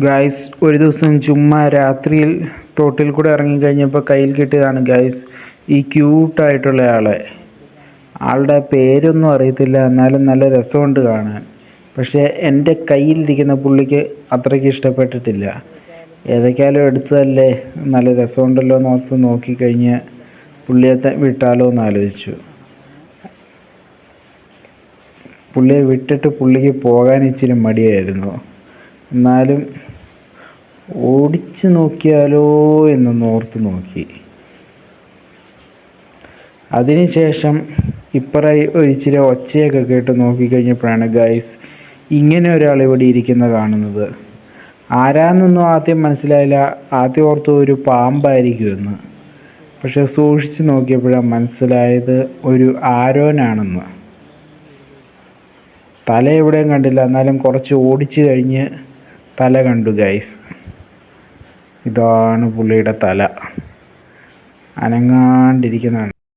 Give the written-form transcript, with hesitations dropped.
Guys, ഒരു ദിവസം ചുമ്മാ രാത്രിയിൽ തോട്ടിൽ കൂടെ ഇറങ്ങിക്കഴിഞ്ഞപ്പോൾ കയ്യിൽ കിട്ടിയതാണ് ഗായ്സ് ഈ ക്യൂട്ടായിട്ടുള്ള ആളുടെ പേരൊന്നും അറിയത്തില്ല, എന്നാലും നല്ല രസമുണ്ട് കാണാൻ. പക്ഷേ എൻ്റെ കയ്യിലിരിക്കുന്ന പുള്ളിക്ക് അത്രയ്ക്ക് ഇഷ്ടപ്പെട്ടിട്ടില്ല. ഏതൊക്കെയാലും എടുത്തതല്ലേ, നല്ല രസമുണ്ടല്ലോ എന്നോർത്ത് നോക്കിക്കഴിഞ്ഞ് പുള്ളിയെ വിട്ടാലോ എന്ന് ആലോചിച്ചു. പുള്ളിയെ വിട്ടിട്ട് പുള്ളിക്ക് പോകാൻ ഇച്ചിരി മടിയായിരുന്നു. എന്നാലും ഓടിച്ചു നോക്കിയാലോ എന്നൊന്ന് ഓർത്ത് നോക്കി. അതിനുശേഷം ഇച്ചിരി ഒച്ചയൊക്കെ കേട്ട് നോക്കിക്കഴിഞ്ഞപ്പോഴാണ് ഗൈസ് ഇങ്ങനെ ഒരാൾ ഇവിടെ ഇരിക്കുന്ന കാണുന്നത്. ആരാന്നൊന്നും ആദ്യം മനസ്സിലായില്ല. ആദ്യം ഓർത്തു ഒരു പാമ്പായിരിക്കുമെന്ന്. പക്ഷെ സൂക്ഷിച്ച് നോക്കിയപ്പോഴാണ് മനസ്സിലായത് ഒരു ആരോനാണെന്ന്. തല എവിടെയും കണ്ടില്ല, എന്നാലും കുറച്ച് ഓടിച്ചു കഴിഞ്ഞ് തല കണ്ടു ഗൈസ്. ഇതാണ് പുള്ളിയുടെ തല, അനങ്ങാണ്ടിരിക്കുന്നതാണ്.